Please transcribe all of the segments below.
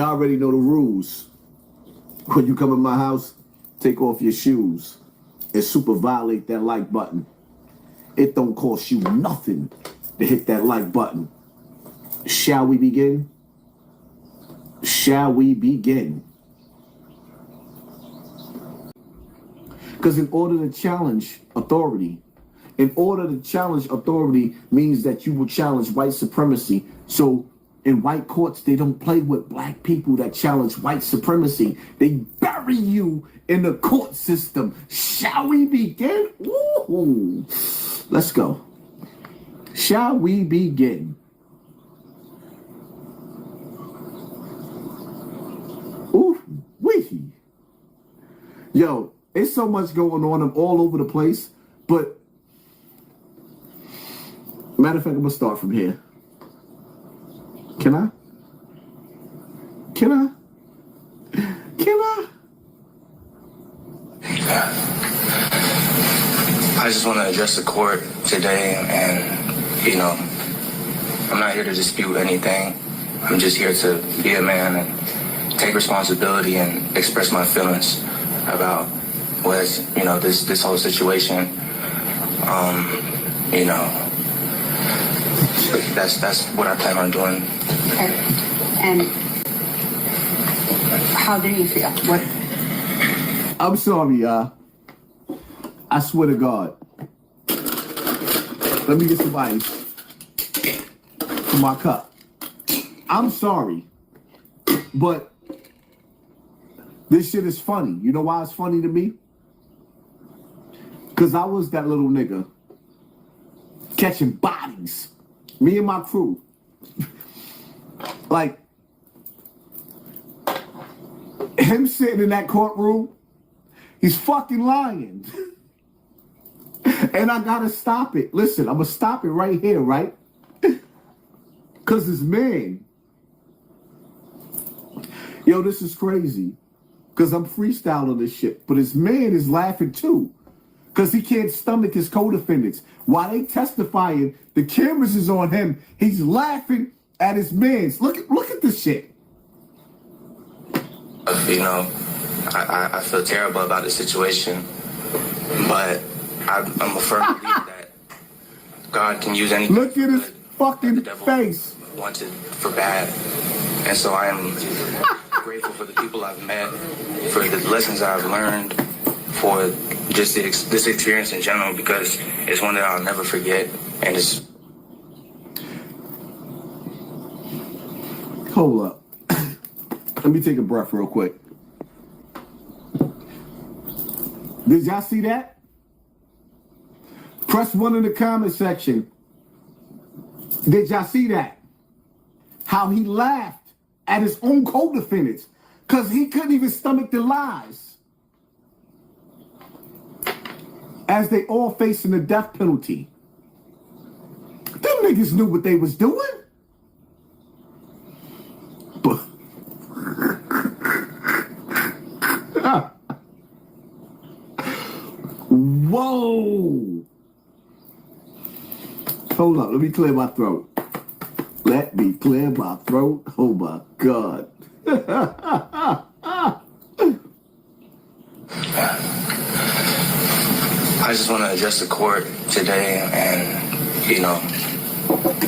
Y'all already know the rules. When you come in my house, take off your shoes and super violate that like button. It don't cost you nothing to hit that like button. Shall we begin? Shall we begin? Because in order to challenge authority means that you will challenge white supremacy. So in white courts, they don't play with black people that challenge white supremacy. They bury you in the court system. Shall we begin? Ooh. Let's go. Shall we begin? Ooh, wee. Yo, it's so much going on. I'm all over the place. But, matter of fact, I'm going to start from here. Can I? I just want to address the court today, and, you know, I'm not here to dispute anything. I'm just here to be a man and take responsibility and express my feelings about this whole situation. That's what I plan on doing. Okay. And how do you feel? What? I'm sorry, y'all. I swear to God. Let me get some ice for my cup. I'm sorry, but this shit is funny. You know why it's funny to me? Because I was that little nigga catching bodies. Me and my crew. Like, him sitting in that courtroom, he's fucking lying. And I gotta stop it. Listen, I'm gonna stop it right here, right? Because this man. Yo, this is crazy. Because I'm freestyling this shit. But his man is laughing too. Because he can't stomach his co-defendants. While they testifying, the cameras is on him. He's laughing at his mans. Look at this shit. You know, I feel terrible about the situation, but I'm a firm believer that God can use anything. Look at his fucking face. Wanted for bad, and so I am grateful for the people I've met, for the lessons I've learned, for just this experience in general, because it's one that I'll never forget, and it's. Hold up. Let me take a breath real quick. Did y'all see that? Press 1 in the comment section. Did y'all see that? How he laughed at his own co-defendants because he couldn't even stomach the lies. As they all facing the death penalty. Them niggas knew what they was doing. But whoa. Hold up, let me clear my throat. Let me clear my throat. Oh my God. I just want to address the court today, and, you know,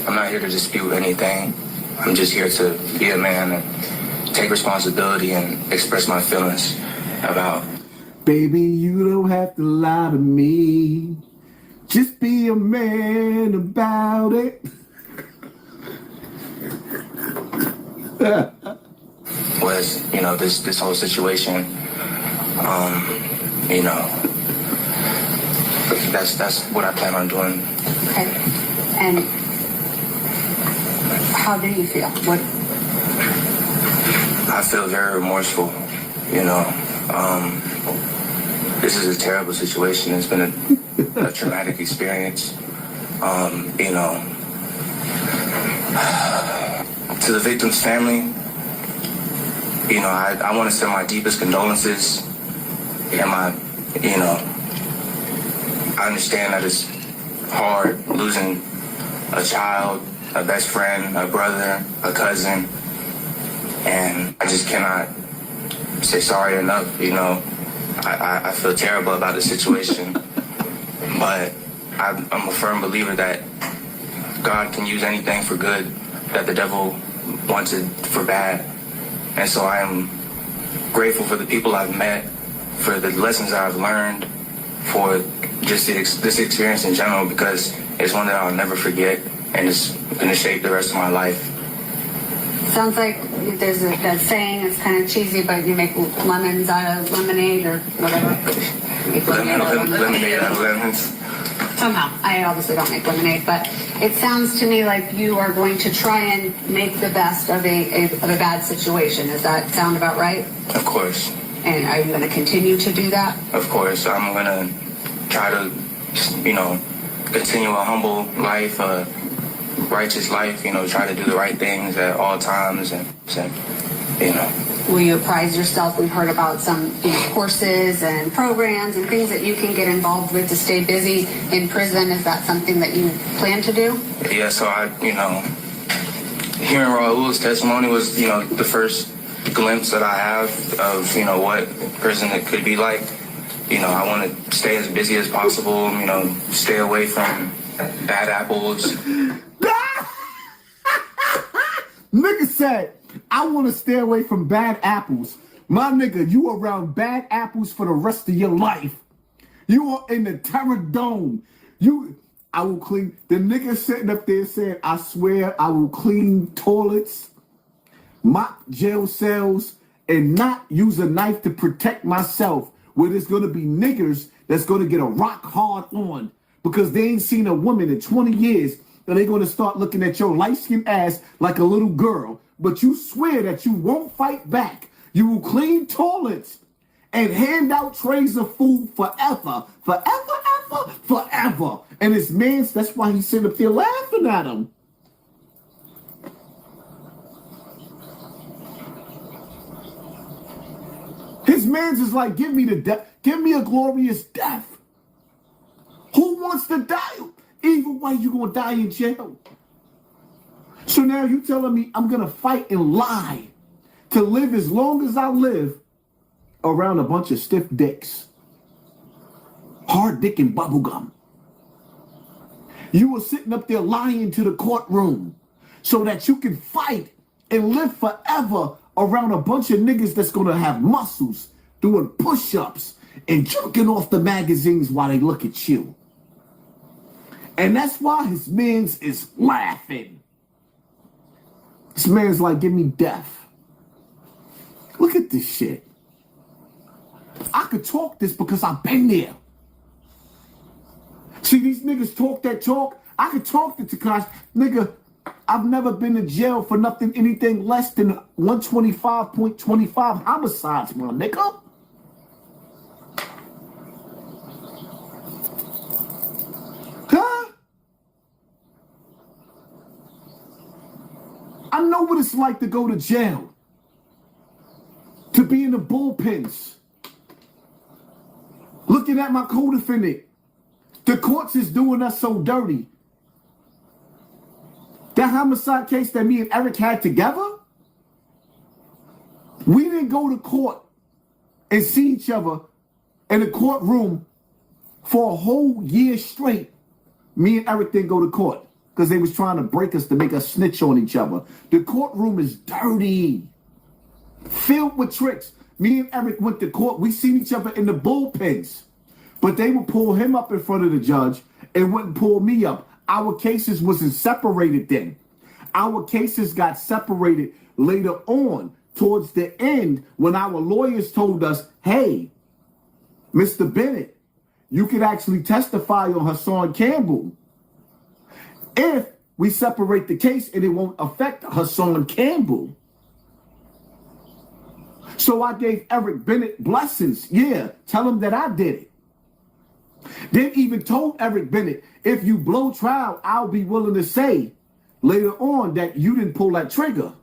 I'm not here to dispute anything. I'm just here to be a man and take responsibility and express my feelings about. Baby, you don't have to lie to me. Just be a man about it. Was, you know, this whole situation, you know, that's what I plan on doing. Okay. And how do you feel? What? I feel very remorseful, you know. This is a terrible situation. It's been a traumatic experience. You know, to the victim's family, you know, I want to send my deepest condolences and I understand that it's hard losing a child, a best friend, a brother, a cousin, And I just cannot say sorry enough. You know, I feel terrible about the situation, but I'm a firm believer that God can use anything for good that the devil wants it for bad. And so I am grateful for the people I've met, for the lessons I've learned, for just this experience in general, because it's one that I'll never forget, and it's going to shape the rest of my life. Sounds like there's that saying, it's kind of cheesy, but you make lemons out of lemonade or whatever. Lemonade out of lemons. Somehow. I obviously don't make lemonade, but it sounds to me like you are going to try and make the best of a bad situation. Does that sound about right? Of course. And are you going to continue to do that? Of course. I'm going to try to, continue a humble life, a righteous life, try to do the right things at all times, and Will you apprise yourself? We've heard about some courses and programs and things that you can get involved with to stay busy in prison. Is that something that you plan to do? Yeah, so hearing Raul's testimony was, the first glimpse that I have of, what prison it could be like. I want to stay as busy as possible, stay away from bad apples. Nigga said, I want to stay away from bad apples. My nigga, you around bad apples for the rest of your life. You are in the Terror Dome. I will clean. The nigga sitting up there said, I swear I will clean toilets, mop jail cells, and not use a knife to protect myself, where there's going to be niggers that's going to get a rock hard on because they ain't seen a woman in 20 years, and they're going to start looking at your light-skinned ass like a little girl. But you swear that you won't fight back. You will clean toilets and hand out trays of food forever. And his man's, that's why he's sitting up there laughing at him. His man's is like, give me the death. Give me a glorious death. Who wants to die? Either way, you're going to die in jail. So now you telling me I'm going to fight and lie to live as long as I live around a bunch of stiff dicks. Hard dick and bubblegum. You were sitting up there lying to the courtroom so that you can fight and live forever around a bunch of niggas that's going to have muscles, doing push-ups and jerking off the magazines while they look at you. And that's why his man's is laughing. This man's like, give me death. Look at this shit. I could talk this because I've been there. See, these niggas talk that talk. I could talk to Takashi. Nigga, I've never been to jail for anything less than 125.25 homicides, my nigga. Huh? I know what it's like to go to jail. To be in the bullpens. Looking at my co-defendant. The courts is doing us so dirty. That homicide case that me and Eric had together, we didn't go to court and see each other in the courtroom for a whole year straight. Me and Eric didn't go to court because they was trying to break us to make us snitch on each other. The courtroom is dirty, filled with tricks. Me and Eric went to court. We seen each other in the bullpens. But they would pull him up in front of the judge and wouldn't pull me up. Our cases wasn't separated then. Our cases got separated later on, towards the end, when our lawyers told us, hey, Mr. Bennett, you could actually testify on Hassan Campbell if we separate the case and it won't affect Hassan Campbell. So I gave Eric Bennett blessings. Yeah, tell him that I did it. Then even told Eric Bennett, if you blow trial, I'll be willing to say later on that you didn't pull that trigger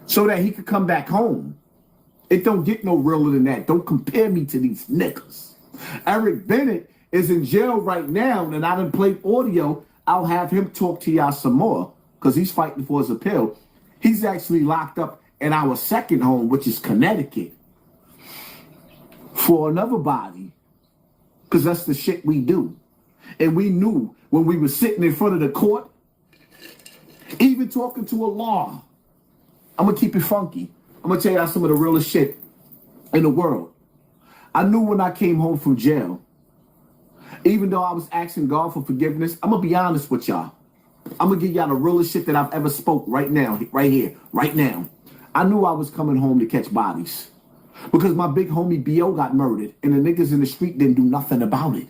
so that he could come back home. It don't get no realer than that. Don't compare me to these niggas. Eric Bennett is in jail right now, and I done played audio. I'll have him talk to y'all some more because he's fighting for his appeal. He's actually locked up in our second home, which is Connecticut, for another body, because that's the shit we do. And we knew when we were sitting in front of the court, even talking to a law. I'm going to keep it funky. I'm going to tell you some of the realest shit in the world. I knew when I came home from jail, even though I was asking God for forgiveness, I'm going to be honest with y'all. I'm going to give y'all the realest shit that I've ever spoke right now, right here, right now. I knew I was coming home to catch bodies because my big homie B.O. got murdered and the niggas in the street didn't do nothing about it.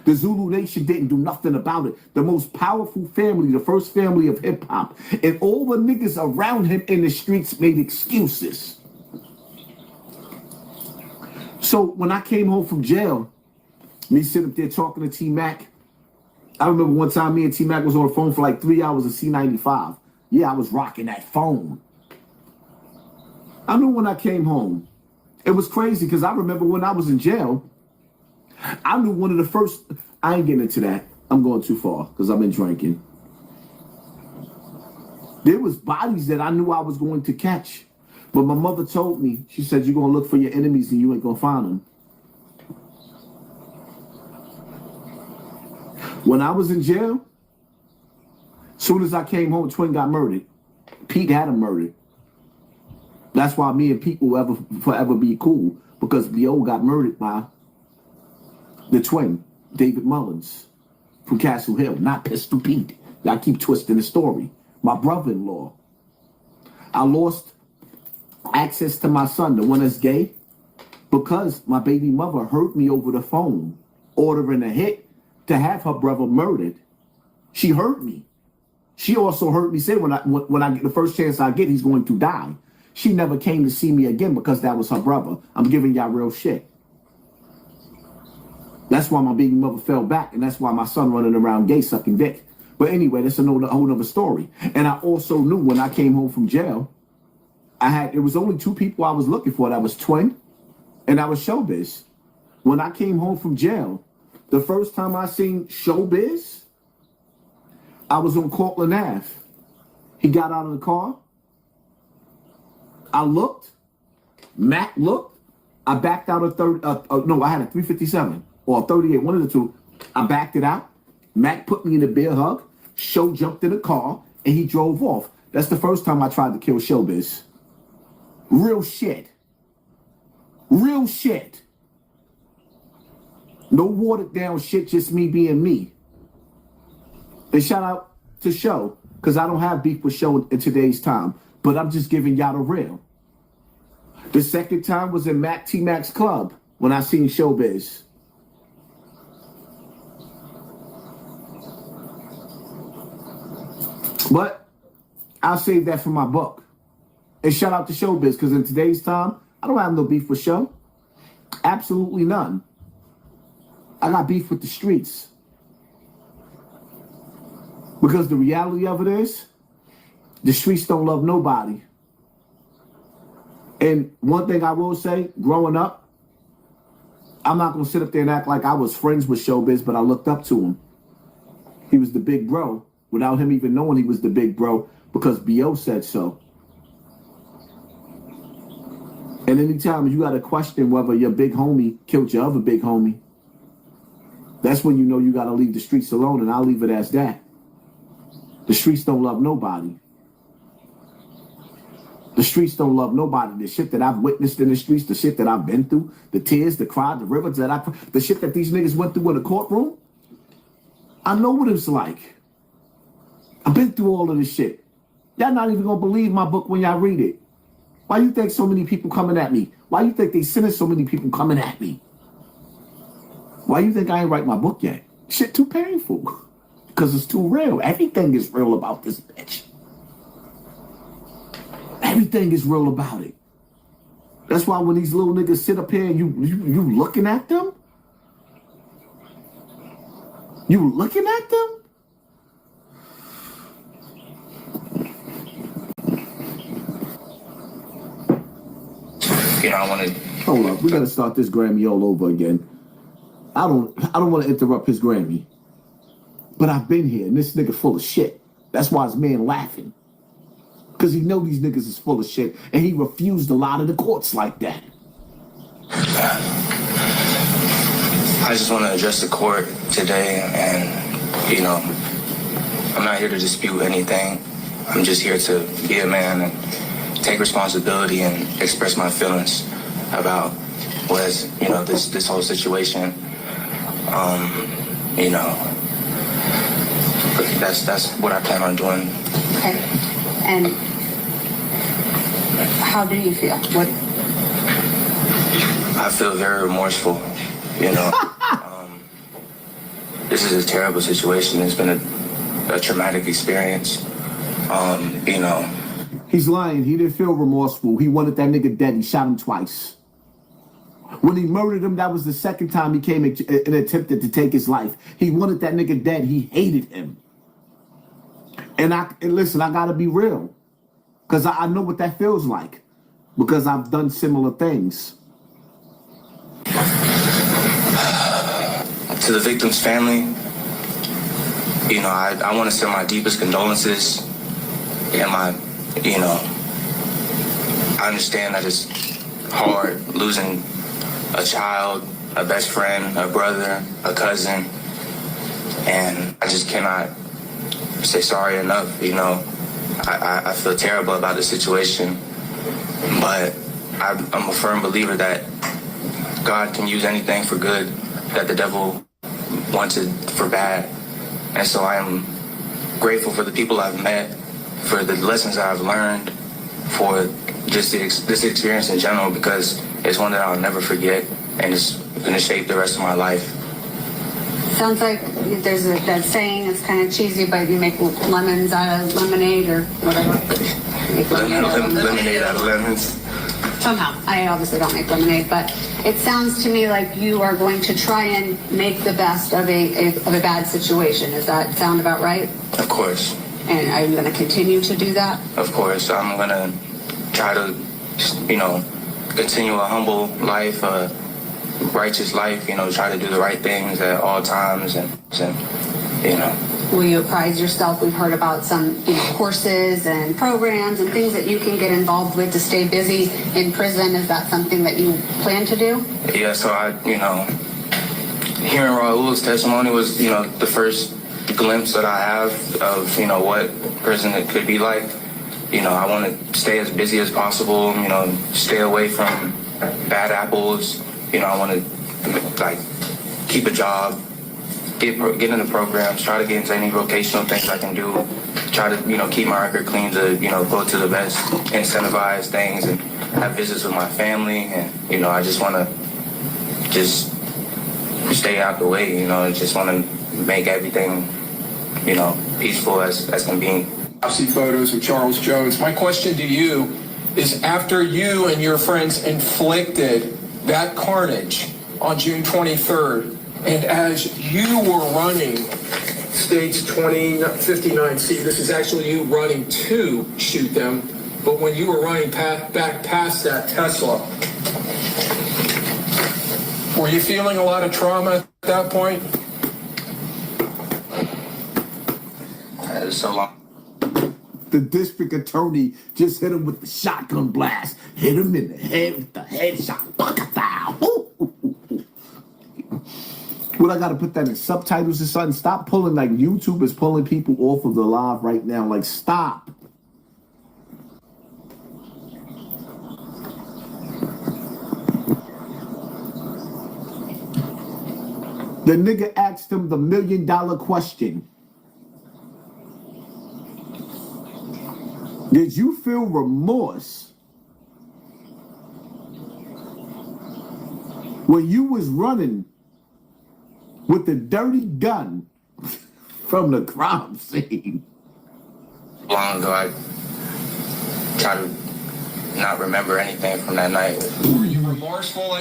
The Zulu Nation didn't do nothing about it. The most powerful family, the first family of hip hop, and all the niggas around him in the streets made excuses. So when I came home from jail, me sitting up there talking to T-Mac, I remember one time me and T-Mac was on the phone for like 3 hours of C95. Yeah, I was rocking that phone. I knew when I came home. It was crazy because I remember when I was in jail, I knew one of the first, I ain't getting into that. I'm going too far because I've been drinking. There was bodies that I knew I was going to catch. But my mother told me, she said, you're going to look for your enemies and you ain't going to find them. When I was in jail, as soon as I came home, Twin got murdered. Pete had him murdered. That's why me and Pete will forever be cool, because B.O. got murdered by the twin, David Mullins, from Castle Hill, not Pistol Pete. I keep twisting the story. My brother-in-law. I lost access to my son, the one that's gay, because my baby mother heard me over the phone ordering a hit to have her brother murdered. She heard me. She also heard me say when I get the first chance I get, he's going to die. She never came to see me again because that was her brother. I'm giving y'all real shit. That's why my baby mother fell back, and that's why my son running around gay sucking dick. But anyway, that's a whole other story. And I also knew when I came home from jail, it was only two people I was looking for. That was Twin and that was Showbiz. When I came home from jail, the first time I seen Showbiz, I was on Cortland Ave. He got out of the car. I looked. Mac looked. I backed out I had a 357 or a 38, one of the two. I backed it out. Mac put me in a bear hug. Show jumped in the car and he drove off. That's the first time I tried to kill Showbiz. Real shit. Real shit. No watered down shit, just me being me. And shout out to Show, because I don't have beef with Show in today's time, but I'm just giving y'all the real. The second time was in T-Mac's club when I seen Showbiz. But I'll save that for my book. And shout out to Showbiz, because in today's time, I don't have no beef with Show. Absolutely none. I got beef with the streets. Because the reality of it is, the streets don't love nobody. And one thing I will say, growing up, I'm not going to sit up there and act like I was friends with Showbiz, but I looked up to him. He was the big bro, without him even knowing he was the big bro, because B.O. said so. And anytime you got to question whether your big homie killed your other big homie, that's when you know you got to leave the streets alone, and I'll leave it as that. The streets don't love nobody. The streets don't love nobody. The shit that I've witnessed in the streets, the shit that I've been through, the tears, the cry, the rivers the shit that these niggas went through in the courtroom, I know what it's like. I've been through all of this shit. Y'all not even gonna believe my book when y'all read it. Why you think so many people coming at me? Why you think they sending so many people coming at me? Why you think I ain't write my book yet? Shit too painful. Because it's too real. Everything is real about this bitch. Everything is real about it. That's why when these little niggas sit up here and you looking at them, you looking at them? You know, I want to. Hold up, we gotta start this Grammy all over again. I don't want to interrupt his Grammy, but I've been here and this nigga full of shit. That's why his man laughing. Because he know these niggas is full of shit, and he refused a lot of the courts like that. I just want to address the court today, and, you know, I'm not here to dispute anything. I'm just here to be a man and take responsibility and express my feelings about was, you know, this whole situation. You know, that's what I plan on doing. Okay. And how do you feel? What? I feel very remorseful, you know. This is a terrible situation. It's been a traumatic experience. You know. He's lying. He didn't feel remorseful. He wanted that nigga dead. He shot him twice. When he murdered him, that was the second time he came and attempted to take his life. He wanted that nigga dead. He hated him. And listen, I gotta be real. Because I know what that feels like. Because I've done similar things. To the victim's family, you know, I want to send my deepest condolences. And you know, I understand that it's hard losing a child, a best friend, a brother, a cousin. And I just cannot say sorry enough, you know. I feel terrible about the situation. But I'm a firm believer that God can use anything for good that the devil wanted for bad. And so I am grateful for the people I've met, for the lessons I've learned, for just this experience in general, because it's one that I'll never forget, and it's going to shape the rest of my life. Sounds like there's that saying, it's kind of cheesy, but you make lemons out of lemonade or whatever. Lemonade out of lemons. Somehow. I obviously don't make lemonade, but it sounds to me like you are going to try and make the best of a bad situation. Does that sound about right? Of course. And are you going to continue to do that? Of course. I'm going to try to, you know, continue a humble life, a righteous life, you know, try to do the right things at all times, and you know. Will you apprise yourself? We've heard about some, you know, courses and programs and things that you can get involved with to stay busy in prison. Is that something that you plan to do? Yeah, so you know, hearing Raul's testimony was, you know, the first glimpse that I have of, you know, what prison it could be like. You know, I want to stay as busy as possible, you know, stay away from bad apples. You know, I want to, like, keep a job, get into programs, try to get into any vocational things I can do, try to, you know, keep my record clean to, you know, go to the best incentivized things and have visits with my family. And, you know, I just want to just stay out the way, you know, I just want to make everything, you know, peaceful as can be. I see photos of Charles Jones. My question to you is, after you and your friends inflicted that carnage on June 23rd, and as you were running stage 2059C, this is actually you running to shoot them, but when you were running back past that Tesla, were you feeling a lot of trauma at that point? It was so long. The district attorney just hit him with the shotgun blast. Hit him in the head with the headshot. What, I gotta put that in subtitles or something? Stop pulling, like, YouTube is pulling people off of the live right now. Like, stop. The nigga asked him the $1 million question. Did you feel remorse when you was running with the dirty gun from the crime scene? Long ago, I try to not remember anything from that night. Were you remorseful?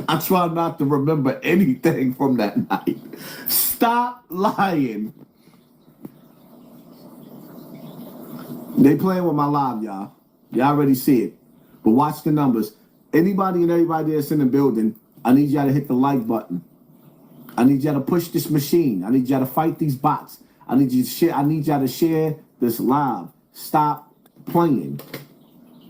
I try not to remember anything from that night. Stop lying. They playing with my live, y'all. Y'all already see it. But watch the numbers. Anybody and everybody that's in the building, I need y'all to hit the like button. I need y'all to push this machine. I need y'all to fight these bots. I need you to share. I need y'all to share this live. stop playing.